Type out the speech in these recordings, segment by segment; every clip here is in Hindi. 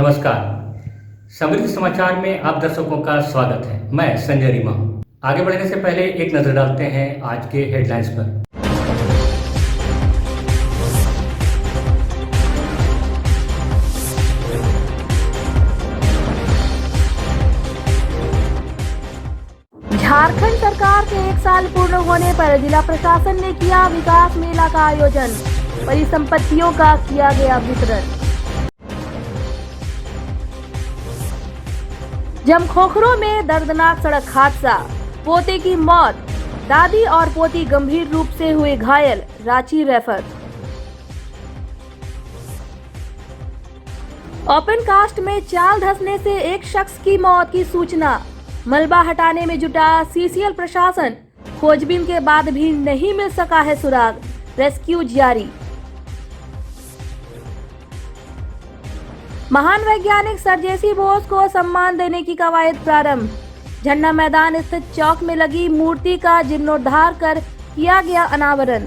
नमस्कार। समृद्धि समाचार में आप दर्शकों का स्वागत है। मैं संजय रीमा। आगे बढ़ने से पहले एक नजर डालते हैं आज के हेडलाइंस पर। झारखंड सरकार के 1 साल पूर्ण होने पर जिला प्रशासन ने किया विकास मेला का आयोजन। परिसंपत्तियों का किया गया वितरण। जमखोखरो में दर्दनाक सड़क हादसा, पोते की मौत, दादी और पोती गंभीर रूप से हुए घायल, रांची रेफर। ओपन कास्ट में चाल धंसने से एक शख्स की मौत की सूचना। मलबा हटाने में जुटा सीसीएल प्रशासन, खोजबीन के बाद भी नहीं मिल सका है सुराग, रेस्क्यू जारी। महान वैज्ञानिक सर जेसी बोस को सम्मान देने की कवायद प्रारंभ। झंडा मैदान स्थित चौक में लगी मूर्ति का जीर्णोद्धार कर किया गया अनावरण।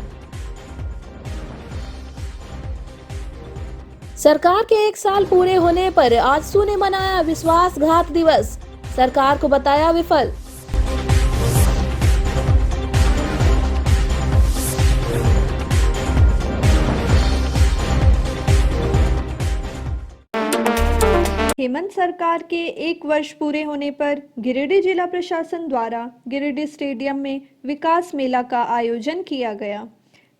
सरकार के 1 साल पूरे होने पर आजसू ने मनाया विश्वासघात दिवस, सरकार को बताया विफल। हेमंत सरकार के 1 वर्ष पूरे होने पर गिरिडीह जिला प्रशासन द्वारा गिरिडीह स्टेडियम में विकास मेला का आयोजन किया गया।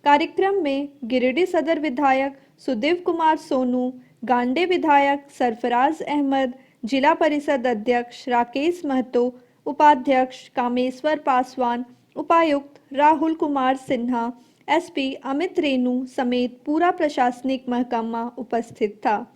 कार्यक्रम में गिरिडीह सदर विधायक सुदेव कुमार सोनू, गांडे विधायक सरफराज अहमद, जिला परिषद अध्यक्ष राकेश महतो, उपाध्यक्ष कामेश्वर पासवान, उपायुक्त राहुल कुमार सिन्हा, एसपी अमित रेणु समेत पूरा प्रशासनिक महकमा उपस्थित था।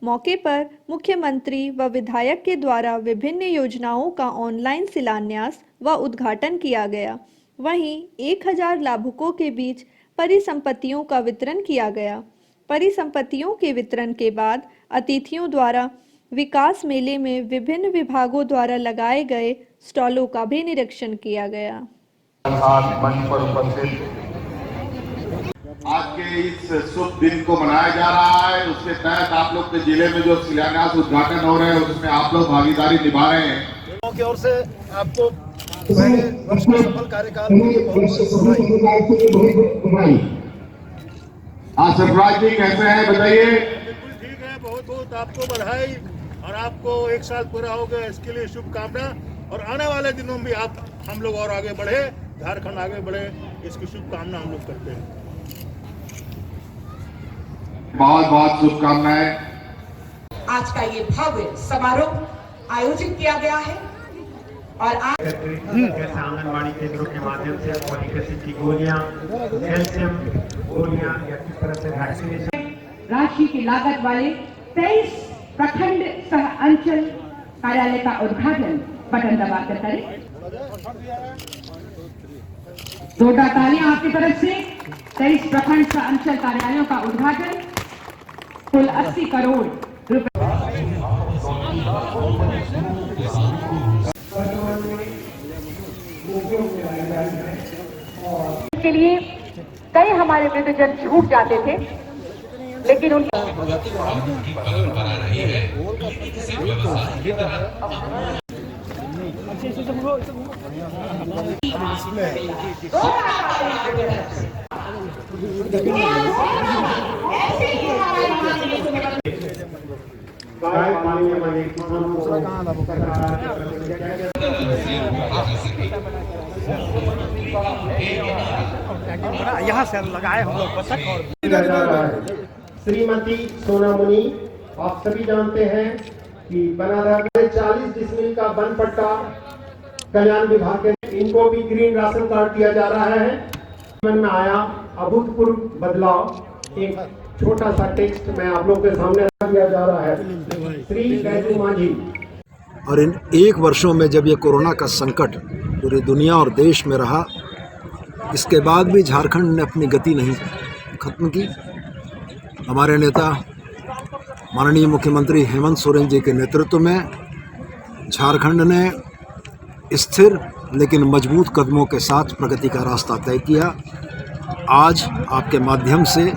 मौके पर मुख्यमंत्री व विधायक के द्वारा विभिन्न योजनाओं का ऑनलाइन शिलान्यास व उद्घाटन किया गया। वहीं 1000 लाभुकों के बीच परिसंपत्तियों का वितरण किया गया। परिसंपत्तियों के वितरण के बाद अतिथियों द्वारा विकास मेले में विभिन्न विभागों द्वारा लगाए गए स्टॉलों का भी निरीक्षण किया गया। आज के इस शुभ दिन को मनाया जा रहा है, उसके तहत आप लोग के जिले में जो शिलान्यास उद्घाटन हो रहे हैं उसमें आप लोग भागीदारी निभा रहे हैं। की ओर से आपको पहले वर्ष के सफल कार्यकाल के लिए बहुत बधाई। सरफराज जी कैसे हैं बताइए? बिल्कुल ठीक है, बहुत बहुत आपको बधाई और आपको 1 साल पूरा हो गया इसके लिए शुभकामना। और आने वाले दिनों में आप हम लोग और आगे बढ़े, झारखंड आगे बढ़े, इसकी शुभकामना हम लोग करते हैं। बहुत बहुत शुभकामनाएं। आज का ये भव्य समारोह आयोजित किया गया है और कैसे आंगनबाड़ी केंद्रों के माध्यम से फोलिक एसिड की गोलियां, कैल्शियम गोलियां या किस तरह से वैक्सीनेशन राशि की लागत वाले 23 प्रखंड सह अंचल कार्यालय का उद्घाटन बटन दबाकर करें। 2 तालियां आपकी तरफ से। 23 प्रखंड सह अंचल कार्यालयों का उद्घाटन, कुल 80 करोड़ रुपए के लिए। कई हमारे वृद्धजन छूट जाते थे, लेकिन उनकी यहाँ से लगाए हम लोग बतख और श्रीमती सोना मुनि, आप सभी जानते हैं कि बनारस में 40 डिसमिल का वन पट्टा कल्याण विभाग के, इनको भी ग्रीन राशन कार्ड दिया जा रहा है। मन में आया अभूतपूर्व बदलाव, एक छोटा सा टेक्स्ट मैं आप लोगों के सामने दिया जा रहा है। श्री बैजू मांझी। और इन 1 वर्षों में जब ये कोरोना का संकट पूरी दुनिया और देश में रहा, इसके बाद भी झारखंड ने अपनी गति नहीं खत्म की। हमारे नेता माननीय मुख्यमंत्री हेमंत सोरेन जी के नेतृत्व में झारखंड ने स्थिर लेकिन मजबूत कदमों के साथ प्रगति का रास्ता तय किया। आज आपके माध्यम से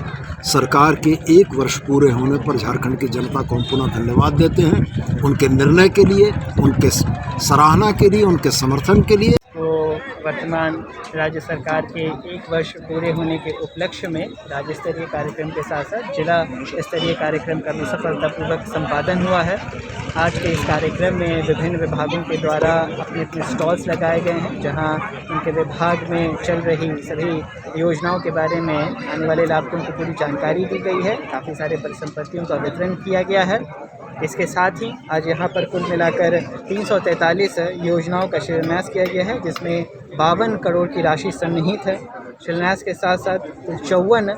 सरकार के 1 वर्ष पूरे होने पर झारखंड की जनता को हम पुनः धन्यवाद देते हैं, उनके निर्णय के लिए, उनके सराहना के लिए, उनके समर्थन के लिए। तो वर्तमान राज्य सरकार के 1 वर्ष पूरे होने के उपलक्ष्य में राज्य स्तरीय कार्यक्रम के साथ साथ जिला स्तरीय कार्यक्रम का भी सफलतापूर्वक संपादन हुआ है। आज के इस कार्यक्रम में विभिन्न विभागों के द्वारा अपने अपने स्टॉल्स लगाए गए हैं, जहां उनके विभाग में चल रही सभी योजनाओं के बारे में आने वाले लाभुकों को पूरी जानकारी दी गई है। काफ़ी सारे परिसंपत्तियों का वितरण किया गया है। इसके साथ ही आज यहाँ पर कुल मिलाकर 343 योजनाओं का शिलान्यास किया गया है, जिसमें 52 करोड़ की राशि सन्निहित है। शिलान्यास के साथ साथ कुल 54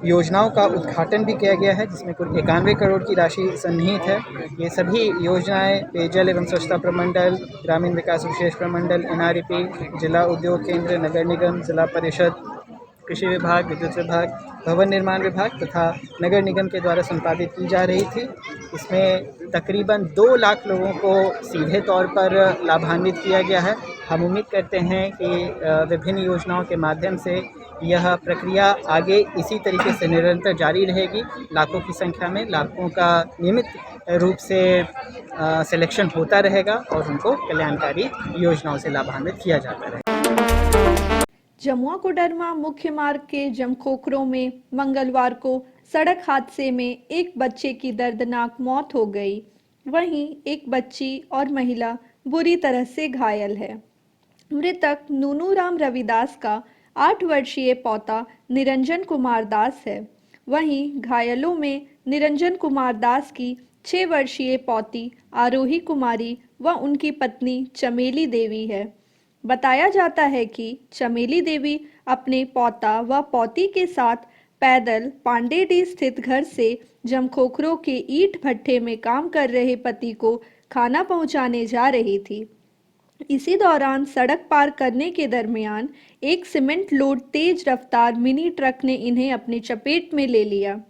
योजनाओं का उद्घाटन भी किया गया है, जिसमें कुल 91 करोड़ की राशि सन्निहित है। ये सभी योजनाएं पेयजल एवं स्वच्छता प्रमंडल, ग्रामीण विकास विशेष प्रमंडल, NREP, जिला उद्योग केंद्र, नगर निगम, जिला परिषद, कृषि विभाग, विद्युत विभाग, भवन निर्माण विभाग तथा नगर निगम के द्वारा संपादित की जा रही थी। इसमें तकरीबन 2 लाख लोगों को सीधे तौर पर लाभान्वित किया गया है। हम उम्मीद करते हैं कि विभिन्न योजनाओं के माध्यम से यह प्रक्रिया आगे इसी तरीके से निरंतर जारी रहेगी। लाखों की संख्या में लाभुकों का नियमित रूप से सिलेक्शन होता रहेगा और उनको कल्याणकारी योजनाओं से लाभान्वित किया जाता रहेगा। जमुआ कोडरमा मुख्य मार्ग के जमखोखरों में मंगलवार को सड़क हादसे में एक बच्चे की दर्दनाक मौत हो गई। वहीं एक बच्ची और महिला बुरी तरह से घायल है। मृतक नूनू राम रविदास का 8 वर्षीय पौता निरंजन कुमार दास है। वहीं घायलों में निरंजन कुमार दास की 6 वर्षीय पौती आरोही कुमारी व उनकी पत्नी चमेली देवी है। बताया जाता है कि चमेली देवी अपने पौता व पौती के साथ पैदल पांडेडी स्थित घर से जमखोखरों के ईंट भट्ठे में काम कर रहे पति को खाना पहुंचाने जा रही थी। इसी दौरान सड़क पार करने के दरमियान एक सीमेंट लोड तेज रफ्तार मिनी ट्रक ने इन्हें अपनी चपेट में ले लिया।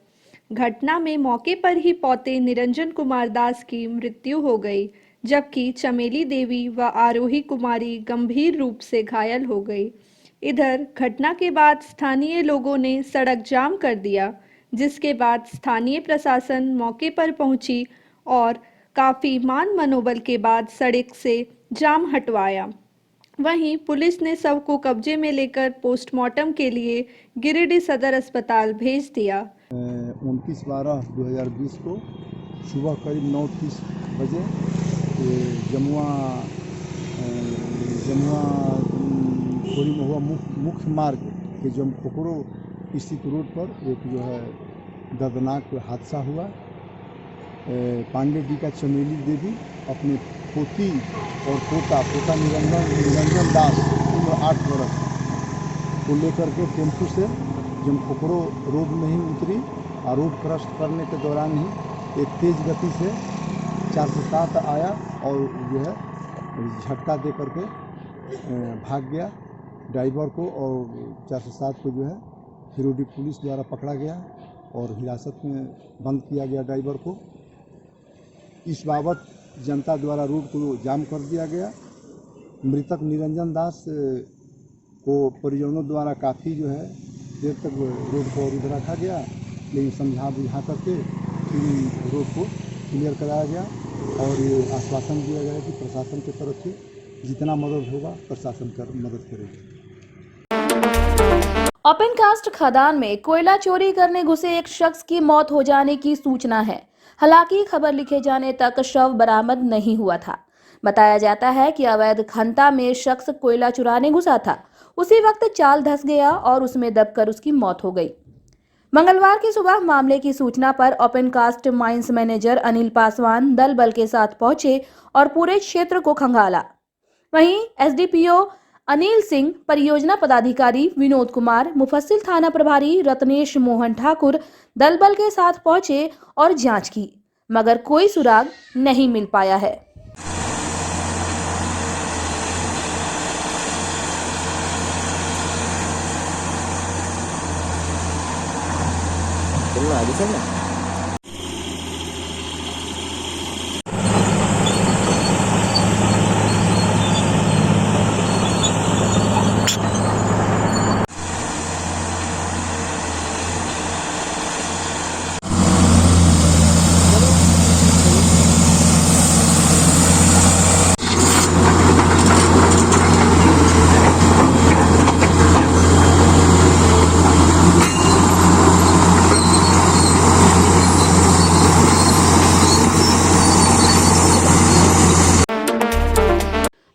घटना में मौके पर ही पौते निरंजन कुमार दास की मृत्यु हो गई, जबकि चमेली देवी व आरोही कुमारी गंभीर रूप से घायल हो गई। इधर घटना के बाद स्थानीय लोगों ने सड़क जाम कर दिया, जिसके बाद स्थानीय प्रशासन मौके पर पहुंची और काफ़ी मान मनोबल के बाद सड़क से जाम हटवाया। वहीं पुलिस ने शव को कब्जे में लेकर पोस्टमार्टम के लिए गिरिडीह सदर अस्पताल भेज दिया। 29/12/2020 को सुबह करीब 9:30 बजे जमुआ खोरी महुआ मुख्य मार्ग के जमखोखरो स्थित रोड पर एक जो है दर्दनाक हादसा हुआ। पांडेडी का चमेली देवी अपने पोती और पोता निरंजन दास उम्र 8 वर्ष को लेकर के टेम्पू से जमखोखरो रोड में ही उतरी और रोड क्रॉस करने के दौरान ही एक तेज गति से 407 आया और जो है झटका दे करके भाग गया। ड्राइवर को और 407 को जो है हिरोडी पुलिस द्वारा पकड़ा गया और हिरासत में बंद किया गया ड्राइवर को। इस बाबत जनता द्वारा रोड को जाम कर दिया गया। मृतक निरंजन दास को परिजनों द्वारा काफ़ी जो है देर तक रोड को अवरुद्ध रखा गया, लेकिन समझा बुझा करके फिर रोड को क्लियर कराया गया और ये आश्वासन दिया गया कि प्रशासन की तरफ से जितना मदद होगा प्रशासन कर मदद करेगी। ओपन कास्ट खदान में कोयला चोरी करने घुसे एक शख्स की मौत हो जाने की सूचना है। हालांकि खबर लिखे जाने तक शव बरामद नहीं हुआ था। बताया जाता है कि अवैध खनता में शख्स कोयला चुराने घुसा था। उसी वक्त चाल धंस गया और उसमें दबकर उसकी मौत हो गई। मंगलवार की सुबह मामले की सूचना पर open cast mines manager Anil Paswan दल बल के साथ पहुंचे और पूरे क्षेत्र को खंगाला। वहीं SDPO अनिल सिंह, परियोजना पदाधिकारी विनोद कुमार, मुफस्सिल थाना प्रभारी रत्नेश मोहन ठाकुर दल बल के साथ पहुंचे और जांच की, मगर कोई सुराग नहीं मिल पाया है। आगे चलना।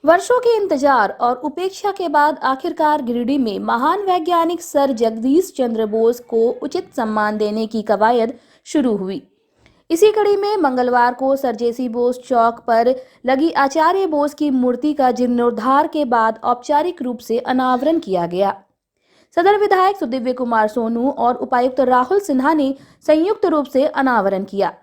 वर्षों के इंतजार और उपेक्षा के बाद आखिरकार गिरिडीह में महान वैज्ञानिक सर जगदीश चंद्र बोस को उचित सम्मान देने की कवायद शुरू हुई। इसी कड़ी में मंगलवार को सर जेसी बोस चौक पर लगी आचार्य बोस की मूर्ति का जीर्णोद्धार के बाद औपचारिक रूप से अनावरण किया गया। सदर विधायक सुदिव्य कुमार सोनू और उपायुक्त राहुल सिन्हा ने संयुक्त रूप से अनावरण किया।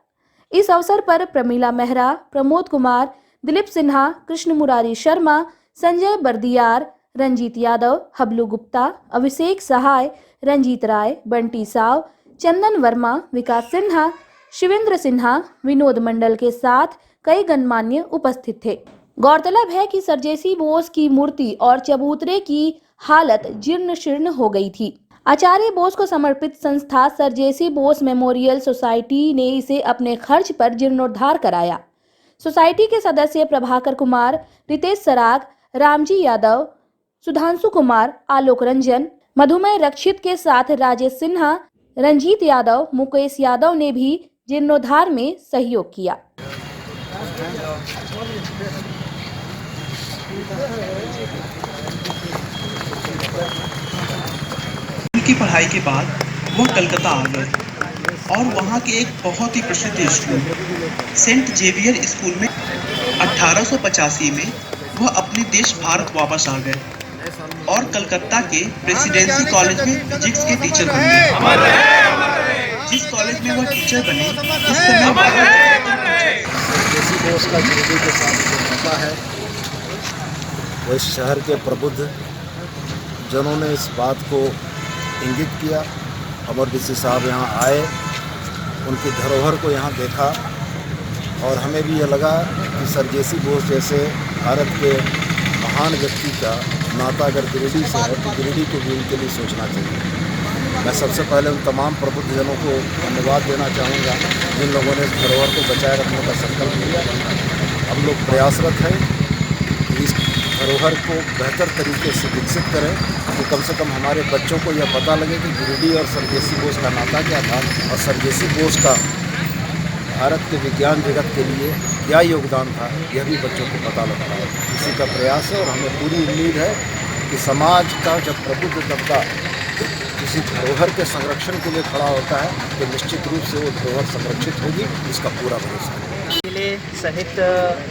इस अवसर पर प्रमीला मेहरा, प्रमोद कुमार, दिलीप सिन्हा, कृष्ण मुरारी शर्मा, संजय बर्दियार, रंजीत यादव, हबलू गुप्ता, अभिषेक सहाय, रंजीत राय, बंटी साव, चंदन वर्मा, विकास सिन्हा, शिवेंद्र सिन्हा, विनोद मंडल के साथ कई गणमान्य उपस्थित थे। गौरतलब है कि सर जेसी बोस की मूर्ति और चबूतरे की हालत जीर्ण शीर्ण हो गई थी। आचार्य बोस को समर्पित संस्था सर जेसी बोस मेमोरियल सोसाइटी ने इसे अपने खर्च पर जीर्णोद्धार कराया। सोसाइटी के सदस्य प्रभाकर कुमार, रितेश सराग, रामजी यादव, सुधांशु कुमार, आलोक रंजन, मधुमय रक्षित के साथ राजेश सिन्हा, रंजीत यादव, मुकेश यादव ने भी जीर्णोद्धार में सहयोग किया। उनकी पढ़ाई के बाद वो कलकत्ता आ गए और वहाँ के एक बहुत ही प्रसिद्ध स्कूल सेंट जेवियर स्कूल में 1885 में वह अपने देश भारत वापस आ गए और कलकत्ता के प्रेसिडेंसी कॉलेज में फिजिक्स के टीचर बन गए। जिस कॉलेज में वह टीचर बने उस समय जेसी बोस का गिरिडीह के साथ जो नाता है वो इस शहर के प्रबुद्ध जनों ने इस बात को इंगित किया। अमर डीसी साहब यहाँ आए, उनकी धरोहर को यहाँ देखा और हमें भी ये लगा कि सर जेसी बोस जैसे भारत के महान व्यक्ति का नाता अगर गिरिडीह से है तो गिरिडीह को भी उनके लिए सोचना चाहिए। मैं सबसे पहले उन तमाम प्रबुद्ध जनों को धन्यवाद देना चाहूँगा जिन लोगों ने इस धरोहर को बचाए रखने का संकल्प लिया। हम लोग प्रयासरत हैं कि इस धरोहर को बेहतर तरीके से विकसित करें कि कम से कम हमारे बच्चों को यह पता लगे कि गिरिडीह और सर जेसी बोस का नाता क्या था और सर जेसी बोस का भारत के विज्ञान जगत के लिए क्या योगदान था, यह भी बच्चों को पता लगता है। इसी का प्रयास है और हमें पूरी उम्मीद है कि समाज का जब प्रबुद्ध तबका किसी धरोहर के संरक्षण के लिए खड़ा होता है तो निश्चित रूप से वो धरोहर संरक्षित होगी, इसका पूरा भरोसा है। जिले सहित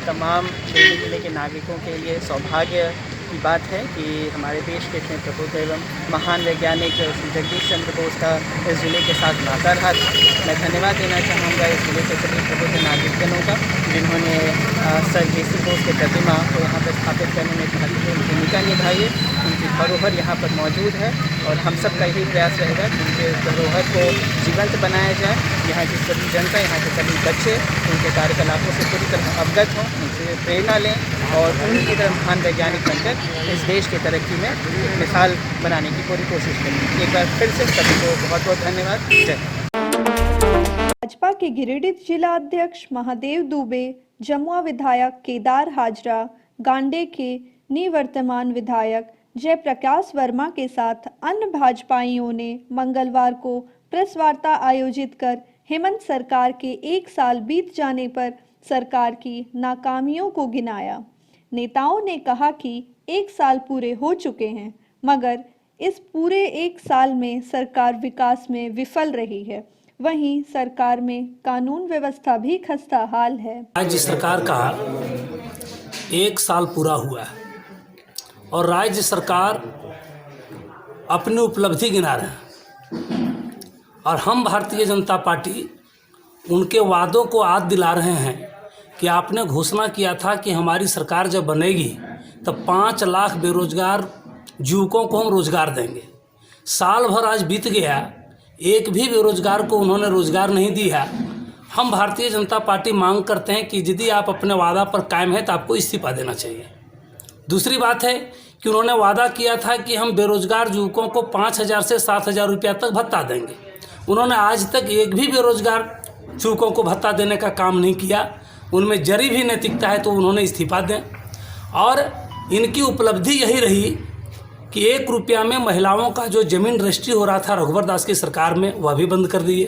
तमाम जिले के नागरिकों के लिए सौभाग्य की बात है कि हमारे देश के इतने प्रबुद्ध एवं महान वैज्ञानिक जगदीश चंद्र बोस का इस जिले के साथ नाता रहा। मैं धन्यवाद देना चाहूँगा इस जिले के सभी प्रबुद्ध नागरिकजनों का जिन्होंने सर जेसी बोस की प्रतिमा को यहाँ पर स्थापित करने में महत्वपूर्ण भूमिका निभाई है। उनकी धरोहर यहाँ पर मौजूद है और हम सबका यही प्रयास रहेगा कि उनके धरोहर को जीवंत बनाया जाए। यहाँ की सभी जनता, यहाँ के सभी बच्चे उनके कार्यकलापों से पूरी तरह अवगत हों, उनसे प्रेरणा लें और उनकी तरह महान वैज्ञानिक बनकर इस देश की तरक्की में एक मिसाल बनाने की पूरी कोशिश करें। एक बार फिर से सभी को बहुत बहुत धन्यवाद। जय। भाजपा के गिरिडीह जिला अध्यक्ष महादेव दुबे, जमुआ विधायक केदार हाजरा, गांडे के निवर्तमान विधायक जयप्रकाश वर्मा के साथ अन्य भाजपाइयों ने मंगलवार को प्रेस वार्ता आयोजित कर हेमंत सरकार के 1 साल बीत जाने पर सरकार की नाकामियों को गिनाया। नेताओं ने कहा कि 1 साल पूरे हो चुके हैं मगर इस पूरे 1 साल में सरकार विकास में विफल रही है। वहीं सरकार में कानून व्यवस्था भी खस्ता हाल है। राज्य सरकार का 1 साल पूरा हुआ है और राज्य सरकार अपनी उपलब्धि गिना रहे हैं और हम भारतीय जनता पार्टी उनके वादों को याद दिला रहे हैं कि आपने घोषणा किया था कि हमारी सरकार जब बनेगी तब 5 लाख बेरोजगार युवकों को हम रोजगार देंगे। साल भर आज बीत गया, एक भी बेरोजगार को उन्होंने रोजगार नहीं दिया। हम भारतीय जनता पार्टी मांग करते हैं कि यदि आप अपने वादा पर कायम हैं तो आपको इस्तीफा देना चाहिए। दूसरी बात है कि उन्होंने वादा किया था कि हम बेरोजगार युवकों को 5,000 से 7,000 रुपया तक भत्ता देंगे। उन्होंने आज तक एक भी बेरोजगार युवकों को भत्ता देने का काम नहीं किया। उनमें जरी भी नैतिकता है तो उन्होंने इस्तीफा दें। और इनकी उपलब्धि यही रही कि 1 रुपया में महिलाओं का जो ज़मीन रजिस्ट्री हो रहा था रघुवर दास की सरकार में, वह भी बंद कर दिए।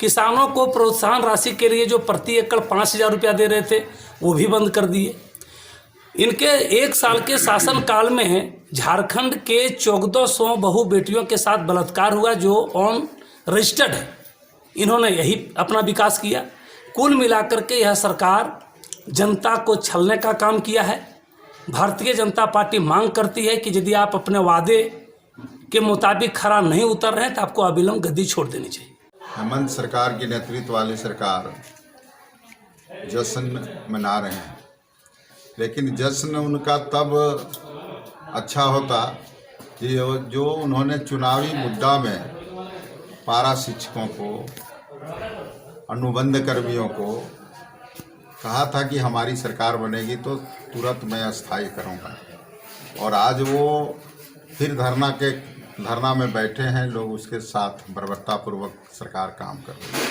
किसानों को प्रोत्साहन राशि के लिए जो प्रति एकड़ 5,000 रुपया दे रहे थे वो भी बंद कर दिए। इनके एक साल के शासनकाल में झारखंड के 1400 बहु बेटियों के साथ बलात्कार हुआ, जो ऑन रजिस्टर्ड है। इन्होंने यही अपना विकास किया। कुल मिलाकर के यह सरकार जनता को छलने का काम किया है। भारतीय जनता पार्टी मांग करती है कि यदि आप अपने वादे के मुताबिक खरा नहीं उतर रहे हैं तो आपको अविलंब गद्दी छोड़ देनी चाहिए। हेमंत सरकार की नेतृत्व वाली सरकार जश्न मना रहे हैं, लेकिन जश्न उनका तब अच्छा होता कि जो उन्होंने चुनावी मुद्दा में पारा शिक्षकों को, अनुबंध कर्मियों को कहा था कि हमारी सरकार बनेगी तो तुरंत मैं अस्थायी करूंगा, और आज वो फिर धरना में बैठे हैं। लोग उसके साथ बर्बरतापूर्वक सरकार काम कर रही है,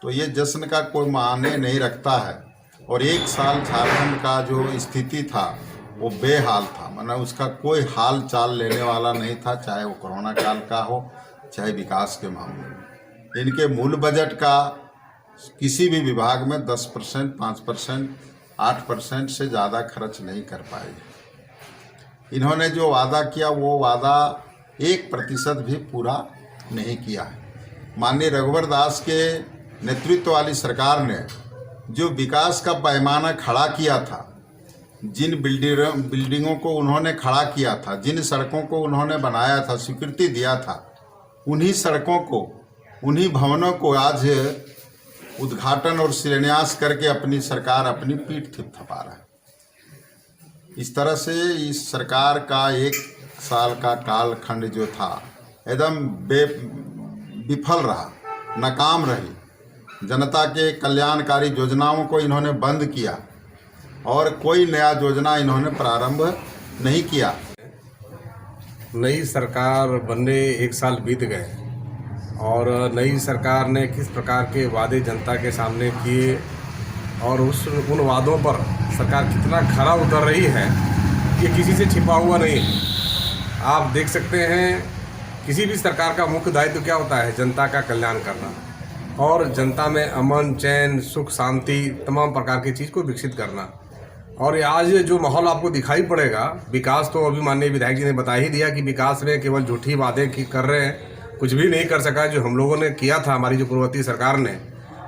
तो ये जश्न का कोई मायने नहीं रखता है। और एक साल झारखंड का जो स्थिति था वो बेहाल था, मतलब उसका कोई हाल चाल लेने वाला नहीं था, चाहे वो कोरोना काल का हो चाहे विकास के मामले में। इनके मूल बजट का किसी भी विभाग में 10%, 5%, 8% से ज़्यादा खर्च नहीं कर पाए। इन्होंने जो वादा किया वो वादा 1% भी पूरा नहीं किया है। माननीय रघुवर दास के नेतृत्व वाली सरकार ने जो विकास का पैमाना खड़ा किया था, जिन बिल्डिंगों को उन्होंने खड़ा किया था, जिन सड़कों को उन्होंने बनाया था, स्वीकृति दिया था, उन्हीं सड़कों को, उन्हीं भवनों को आज उद्घाटन और शिलान्यास करके अपनी सरकार अपनी पीठ थपथपा रहा है। इस तरह से इस सरकार का एक साल का कालखंड जो था एकदम विफल रहा, नाकाम रही। जनता के कल्याणकारी योजनाओं को इन्होंने बंद किया और कोई नया योजना इन्होंने प्रारंभ नहीं किया। नई सरकार बनने एक साल बीत गए और नई सरकार ने किस प्रकार के वादे जनता के सामने किए और उन वादों पर सरकार कितना खरा उतर रही है, ये किसी से छिपा हुआ नहीं। आप देख सकते हैं किसी भी सरकार का मुख्य दायित्व क्या होता है, जनता का कल्याण करना और जनता में अमन, चैन, सुख, शांति, तमाम प्रकार की चीज़ को विकसित करना। और आज जो माहौल आपको दिखाई पड़ेगा, विकास तो अभी माननीय विधायक जी ने बता ही दिया कि विकास में केवल झूठी वादे कर रहे हैं, कुछ भी नहीं कर सका। जो हम लोगों ने किया था, हमारी जो पूर्ववर्ती सरकार ने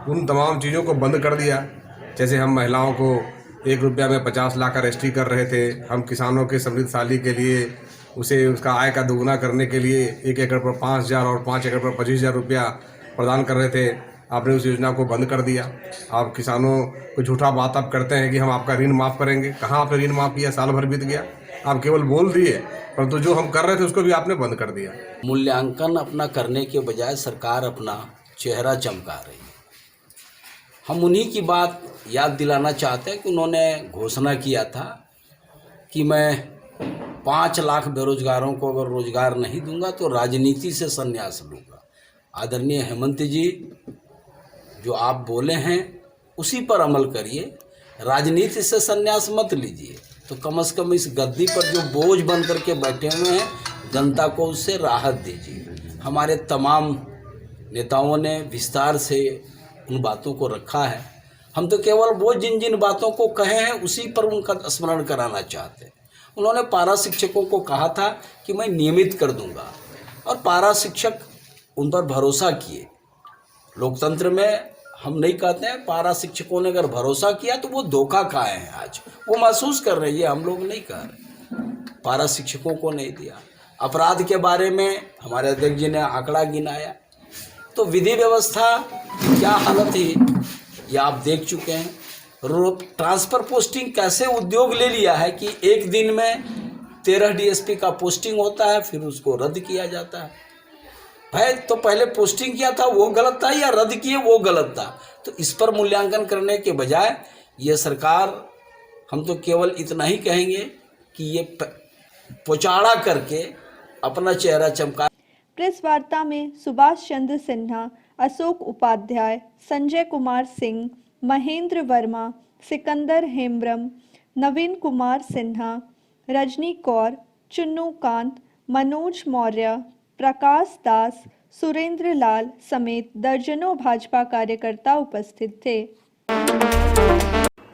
उन तमाम चीज़ों को बंद कर दिया। जैसे हम महिलाओं को 1 रुपया में 50 लाख का रजिस्ट्री कर रहे थे, हम किसानों के समृद्धशाली के लिए उसका आय का दोगुना करने के लिए 1 एकड़ पर 5,000 और 5 एकड़ पर 25,000 रुपया प्रदान कर रहे थे, आपने उस योजना को बंद कर दिया। आप किसानों को झूठा बात आप करते हैं कि हम आपका ऋण माफ़ करेंगे, कहाँ आपने ऋण माफ़ किया? साल भर बीत गया, आप केवल बोल दिए, परंतु जो हम कर रहे थे उसको भी आपने बंद कर दिया। मूल्यांकन अपना करने के बजाय सरकार अपना चेहरा चमका रही है। हम उन्हीं की बात याद दिलाना चाहते हैं कि उन्होंने घोषणा किया था कि मैं 5 लाख बेरोजगारों को अगर रोजगार नहीं दूंगा तो राजनीति से संन्यास लूँगा। आदरणीय हेमंत जी, जो आप बोले हैं उसी पर अमल करिए, राजनीति से संन्यास मत लीजिए। तो कम से कम इस गद्दी पर जो बोझ बन करके बैठे हुए हैं, जनता को उससे राहत दीजिए। हमारे तमाम नेताओं ने विस्तार से उन बातों को रखा है। हम तो केवल वो जिन बातों को कहे हैं उसी पर उनका स्मरण कराना चाहते हैं। उन्होंने पारा शिक्षकों को कहा था कि मैं नियमित कर दूंगा, और पारा शिक्षक उन पर भरोसा किए। लोकतंत्र में हम नहीं कहते हैं, पारा शिक्षकों ने अगर भरोसा किया तो वो धोखा खाए हैं, आज वो महसूस कर रहे हैं, हम लोग नहीं कह रहे। पारा शिक्षकों को नहीं दिया। अपराध के बारे में हमारे अध्यक्ष जी ने आंकड़ा गिनाया, तो विधि व्यवस्था क्या हालत है ये आप देख चुके हैं। ट्रांसफ़र पोस्टिंग कैसे उद्योग ले लिया है कि एक दिन में 13 डीएसपी का पोस्टिंग होता है, फिर उसको रद्द किया जाता है। भाई, तो पहले पोस्टिंग किया था वो गलत था या रद्द किए वो गलत था? तो इस पर मूल्यांकन करने के बजाय ये सरकार, हम तो केवल इतना ही कहेंगे कि ये पोचाड़ा करके अपना चेहरा चमका। प्रेस वार्ता में सुभाष चंद्र सिन्हा, अशोक उपाध्याय, संजय कुमार सिंह, महेंद्र वर्मा, सिकंदर हेम्ब्रम, नवीन कुमार सिन्हा, रजनी कौर, चुन्नू कांत, मनोज मौर्य, प्रकाश दास, सुरेंद्र लाल समेत दर्जनों भाजपा कार्यकर्ता उपस्थित थे।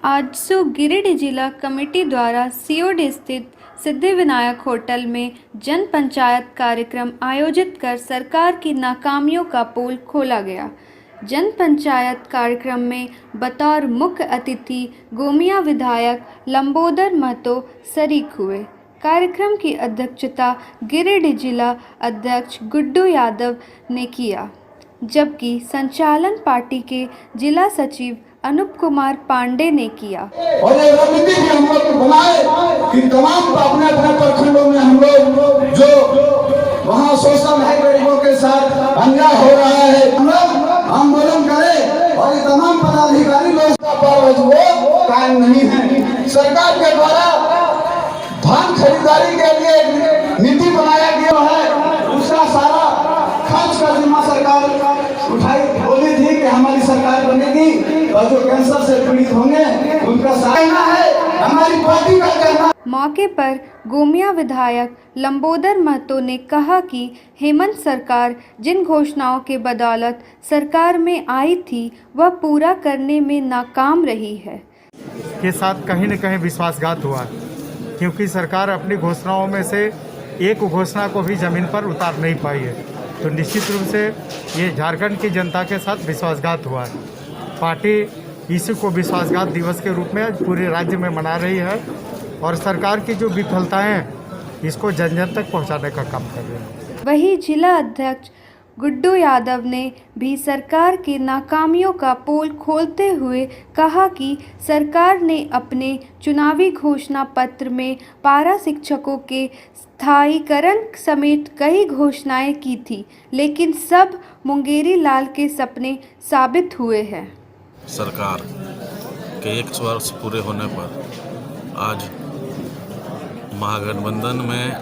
आजसू गिरिडीह जिला कमेटी द्वारा सीओडी स्थित सिद्धि विनायक होटल में जन पंचायत कार्यक्रम आयोजित कर सरकार की नाकामियों का पोल खोला गया। जन पंचायत कार्यक्रम में बतौर मुख्य अतिथि गोमिया विधायक लंबोदर महतो शरीक हुए। कार्यक्रम की अध्यक्षता गिरिडीह जिला अध्यक्ष गुड्डू यादव ने किया, जबकि संचालन पार्टी के जिला सचिव अनूप कुमार पांडे ने किया। और ये रणनीति भी हम लोग बनाए कि तमाम अपने अपने प्रखंडों में हम लोग जो वहाँ शोषण है गरीबों के साथ अन्याय हो रहा है, हम लोग आंदोलन करें और ये तमाम पदाधिकारी लोग वो कायम नहीं है। सरकार के द्वारा धान खरीदारी के लिए नीति बनाया गया है, उसका सारा खर्च का जिम्मा सरकार उठाई। बोली थी कि हमारी सरकार बनेगी और जो कैंसर से पीड़ित होंगे उनका सहायता है, हमारी पार्टी का कहना। मौके पर गोमिया विधायक लंबोदर महतो ने कहा कि हेमंत सरकार जिन घोषणाओं के बदौलत सरकार में आई थी वह पूरा करने में नाकाम रही है। के साथ कहीं न कहीं विश्वासघात हुआ, क्योंकि सरकार अपनी घोषणाओं में से एक घोषणा को भी ज़मीन पर उतार नहीं पाई है, तो निश्चित रूप से ये झारखंड की जनता के साथ विश्वासघात हुआ है। पार्टी इसी को विश्वासघात दिवस के रूप में आज पूरे राज्य में मना रही है और सरकार की जो विफलताएं हैं इसको जन जन तक पहुंचाने का काम कर रही है। वहीं जिला अध्यक्ष गुड्डू यादव ने भी सरकार की नाकामियों का पोल खोलते हुए कहा कि सरकार ने अपने चुनावी घोषणा पत्र में पारा शिक्षकों के स्थायीकरण समेत कई घोषणाएं की थी, लेकिन सब मुंगेरी लाल के सपने साबित हुए हैं। सरकार के 1 वर्ष पूरे होने पर आज महागठबंधन में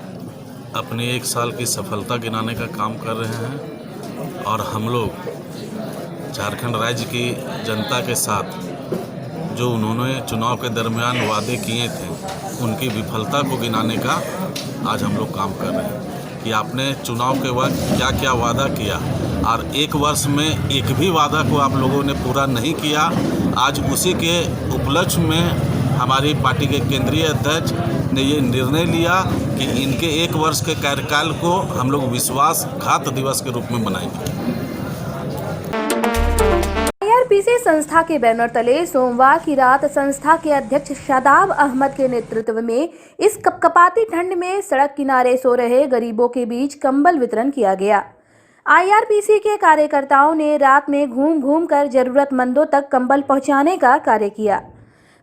अपनी 1 साल की सफलता गिनाने का काम कर रहे हैं और हम लोग झारखंड राज्य की जनता के साथ जो उन्होंने चुनाव के दरमियान वादे किए थे उनकी विफलता को गिनाने का आज हम लोग काम कर रहे हैं कि आपने चुनाव के वक्त क्या क्या वादा किया और 1 वर्ष में एक भी वादा को आप लोगों ने पूरा नहीं किया। आज उसी के उपलक्ष्य में हमारी पार्टी के केंद्रीय अध्यक्ष ने ये निर्णय लिया कि इनके 1 वर्ष के कार्यकाल को हम लोग विश्वासघात दिवस के रूप में मनाएंगे। आईआरपीसी संस्था के बैनर तले सोमवार की रात संस्था के अध्यक्ष शादाब अहमद के नेतृत्व में इस कपकपाती ठंड में सड़क किनारे सो रहे गरीबों के बीच कंबल वितरण किया गया। आईआरपीसी के कार्यकर्ताओं ने रात में घूम घूम कर जरूरतमंदों तक कंबल पहुंचाने का कार्य किया।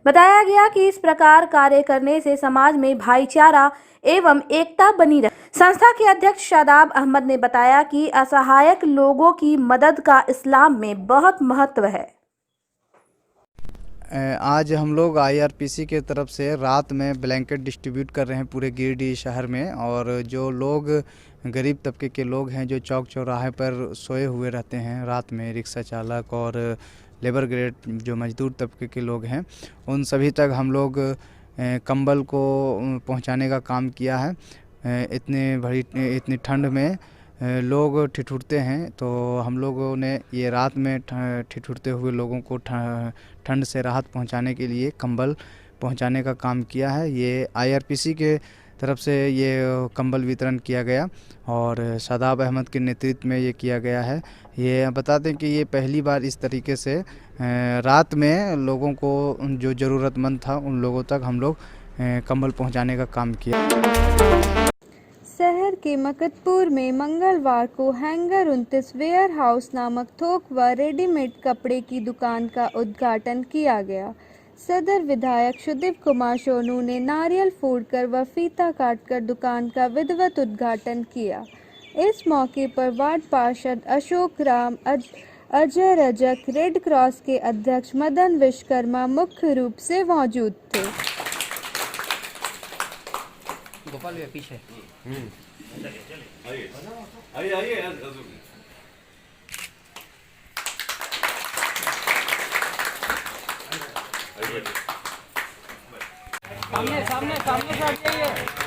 बताया गया कि इस प्रकार कार्य करने से समाज में भाईचारा एवं एकता बनी रहे। संस्था के अध्यक्ष शादाब अहमद ने बताया कि असहायक लोगों की मदद का इस्लाम में बहुत महत्व है। आज हम लोग आईआरपीसी के तरफ से रात में ब्लैंकेट डिस्ट्रीब्यूट कर रहे हैं पूरे गिरिडीह शहर में, और जो लोग गरीब तबके के लोग हैं जो चौक चौराहे पर सोए हुए रहते हैं रात में, रिक्शा चालक और लेबर ग्रेड जो मजदूर तबके के लोग हैं, उन सभी तक हम लोग कंबल को पहुंचाने का काम किया है। इतनी ठंड में लोग ठिठुरते हैं, तो हम लोगों ने ये रात में ठिठुरते हुए लोगों को ठंड से राहत पहुंचाने के लिए कंबल पहुंचाने का काम किया है। ये आईआरपीसी के तरफ से ये कंबल वितरण किया गया और शादाब अहमद के नेतृत्व में ये किया गया है। ये बता दें कि ये पहली बार इस तरीके से रात में लोगों को जो ज़रूरतमंद था उन लोगों तक हम लोग कंबल पहुंचाने का काम किया। शहर के मकतपुर में मंगलवार को हैंगर 29 वेयर हाउस नामक थोक व रेडीमेड कपड़े की दुकान का उद्घाटन किया गया। सदर विधायक सुदीप कुमार सोनू ने नारियल फोड़कर व फीता काटकर दुकान का विधिवत उद्घाटन किया। इस मौके पर वार्ड पार्षद अशोक राम, अजय रजक, रेड क्रॉस के अध्यक्ष मदन विश्वकर्मा मुख्य रूप से मौजूद थे। गोपाल भैया पीछे। सामने सामने सामने से आइए।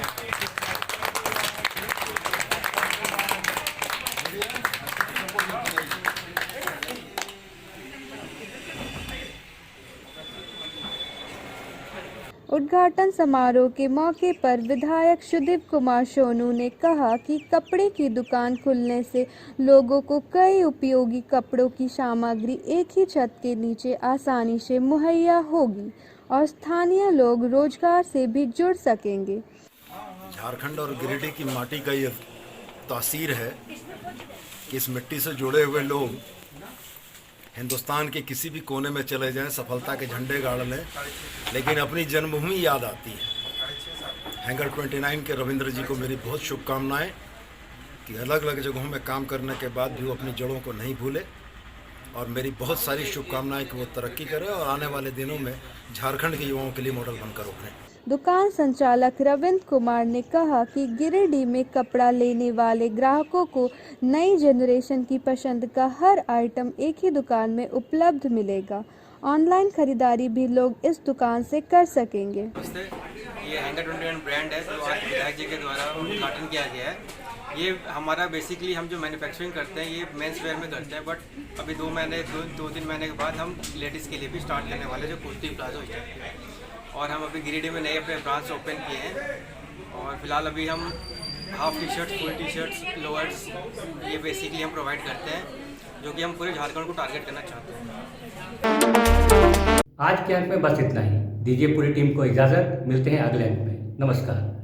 उद्घाटन समारोह के मौके पर विधायक सुदीप कुमार सोनू ने कहा कि कपड़े की दुकान खुलने से लोगों को कई उपयोगी कपड़ों की सामग्री एक ही छत के नीचे आसानी से मुहैया होगी और स्थानीय लोग रोजगार से भी जुड़ सकेंगे। झारखंड और गिरिडीह की माटी का ये तासीर है कि इस मिट्टी से जुड़े हुए लोग हिंदुस्तान के किसी भी कोने में चले जाएं, सफलता के झंडे गाड़ लें, लेकिन अपनी जन्मभूमि याद आती है। हैंगर 29 के रविंद्र जी को मेरी बहुत शुभकामनाएं कि अलग अलग जगहों में काम करने के बाद भी वो अपनी जड़ों को नहीं भूले, और मेरी बहुत सारी शुभकामनाएं कि वो तरक्की करें और आने वाले दिनों में झारखंड के युवाओं के लिए मॉडल बनकर उभरें। दुकान संचालक रविंद्र कुमार ने कहा कि गिरिडीह में कपड़ा लेने वाले ग्राहकों को नई जनरेशन की पसंद का हर आइटम एक ही दुकान में उपलब्ध मिलेगा। ऑनलाइन खरीदारी भी लोग इस दुकान से कर सकेंगे। ये हैंगर 21 ब्रांड है जो आज विधायक जी के द्वारा उद्घाटन किया गया है। ये हमारा बेसिकली हम जो मैन्युफैक्चरिंग करते हैं ये मेंस वेयर में करते हैं, बट अभी 2 महीने के बाद हम लेडीज़ के लिए भी स्टार्ट करने वाले जो कुर्ती प्लाजो स्टाइल, और हम अभी गिरिडीह में नए अपने ब्रांच ओपन किए हैं। और फिलहाल अभी हम half T shirts, full T shirts, lowers ये बेसिकली हम प्रोवाइड करते हैं, जो कि हम पूरे झारखंड को टारगेट करना चाहते हैं। आज के अंक में बस इतना ही। दीजिए पूरी टीम को इजाज़त। मिलते हैं अगले अंक में। नमस्कार।